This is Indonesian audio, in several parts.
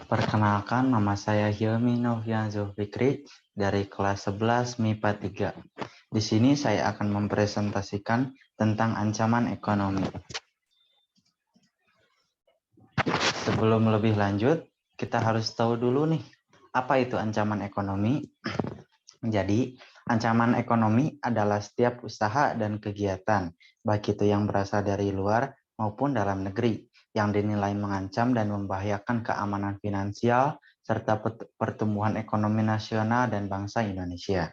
Perkenalkan, nama saya Hilmi Novyan Zulfikri dari kelas 11 MIPA 3. Di sini saya akan mempresentasikan tentang ancaman ekonomi. Sebelum lebih lanjut, kita harus tahu dulu nih, apa itu ancaman ekonomi? Jadi, ancaman ekonomi adalah setiap usaha dan kegiatan, baik itu yang berasal dari luar maupun dalam negeri, yang dinilai mengancam dan membahayakan keamanan finansial serta pertumbuhan ekonomi nasional dan bangsa Indonesia.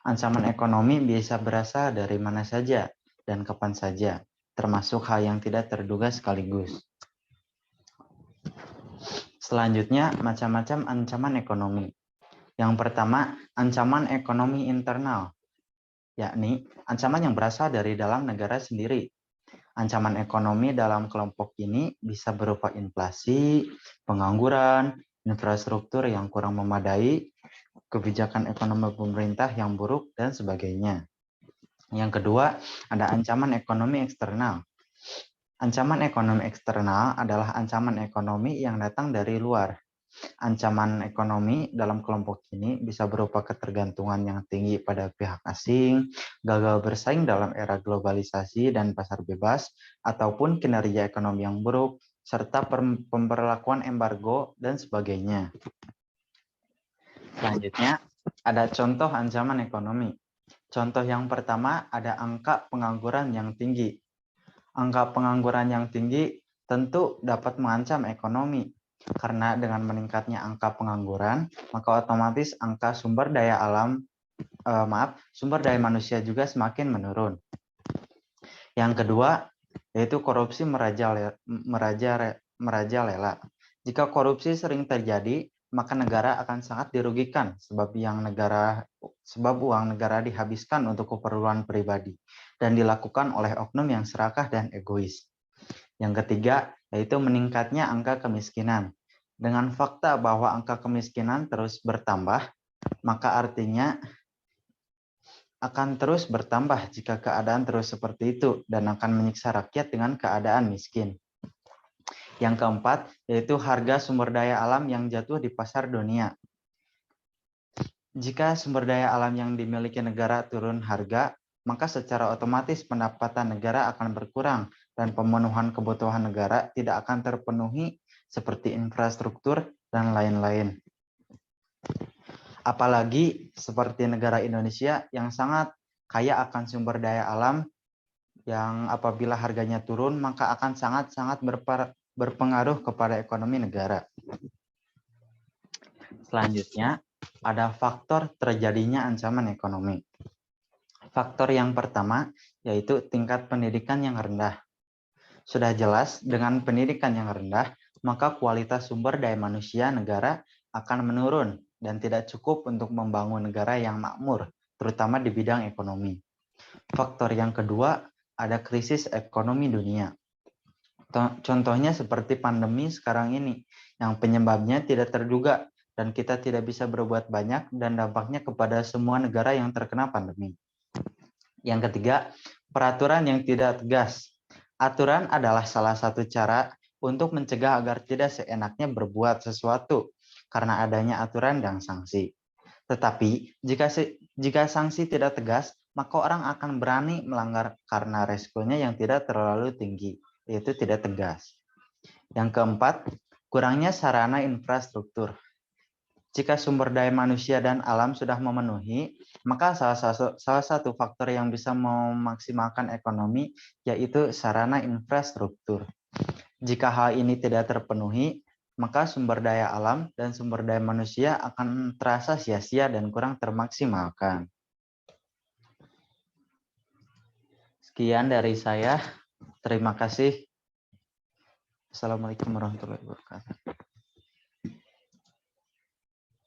Ancaman ekonomi bisa berasal dari mana saja dan kapan saja, termasuk hal yang tidak terduga sekaligus. Selanjutnya, macam-macam ancaman ekonomi. Yang pertama, ancaman ekonomi internal, yakni ancaman yang berasal dari dalam negara sendiri. Ancaman ekonomi dalam kelompok ini bisa berupa inflasi, pengangguran, infrastruktur yang kurang memadai, kebijakan ekonomi pemerintah yang buruk, dan sebagainya. Yang kedua, ada ancaman ekonomi eksternal. Ancaman ekonomi eksternal adalah ancaman ekonomi yang datang dari luar. Ancaman ekonomi dalam kelompok ini bisa berupa ketergantungan yang tinggi pada pihak asing, gagal bersaing dalam era globalisasi dan pasar bebas, ataupun kinerja ekonomi yang buruk, serta pemberlakuan embargo, dan sebagainya. Selanjutnya, ada contoh ancaman ekonomi. Contoh yang pertama ada angka pengangguran yang tinggi. Angka pengangguran yang tinggi tentu dapat mengancam ekonomi. Karena dengan meningkatnya angka pengangguran, maka otomatis angka sumber daya manusia juga semakin menurun. Yang kedua, yaitu korupsi merajalela. Jika korupsi sering terjadi, maka negara akan sangat dirugikan sebab uang negara dihabiskan untuk keperluan pribadi dan dilakukan oleh oknum yang serakah dan egois. Yang ketiga, yaitu meningkatnya angka kemiskinan. Dengan fakta bahwa angka kemiskinan terus bertambah, maka artinya akan terus bertambah jika keadaan terus seperti itu dan akan menyiksa rakyat dengan keadaan miskin. Yang keempat, yaitu harga sumber daya alam yang jatuh di pasar dunia. Jika sumber daya alam yang dimiliki negara turun harga, maka secara otomatis pendapatan negara akan berkurang dan pemenuhan kebutuhan negara tidak akan terpenuhi seperti infrastruktur dan lain-lain. Apalagi seperti negara Indonesia yang sangat kaya akan sumber daya alam yang apabila harganya turun maka akan sangat-sangat berpengaruh kepada ekonomi negara. Selanjutnya, ada faktor terjadinya ancaman ekonomi. Faktor yang pertama yaitu tingkat pendidikan yang rendah. Sudah jelas dengan pendidikan yang rendah, maka kualitas sumber daya manusia negara akan menurun dan tidak cukup untuk membangun negara yang makmur, terutama di bidang ekonomi. Faktor yang kedua, ada krisis ekonomi dunia. Contohnya seperti pandemi sekarang ini, yang penyebabnya tidak terduga dan kita tidak bisa berbuat banyak dan dampaknya kepada semua negara yang terkena pandemi. Yang ketiga, peraturan yang tidak tegas. Aturan adalah salah satu cara untuk mencegah agar tidak seenaknya berbuat sesuatu karena adanya aturan dan sanksi. Tetapi jika sanksi tidak tegas, maka orang akan berani melanggar karena resikonya yang tidak terlalu tinggi, yaitu tidak tegas. Yang keempat, kurangnya sarana infrastruktur. Jika sumber daya manusia dan alam sudah memenuhi, maka salah satu faktor yang bisa memaksimalkan ekonomi yaitu sarana infrastruktur. Jika hal ini tidak terpenuhi, maka sumber daya alam dan sumber daya manusia akan terasa sia-sia dan kurang termaksimalkan. Sekian dari saya. Terima kasih. Assalamualaikum warahmatullahi wabarakatuh.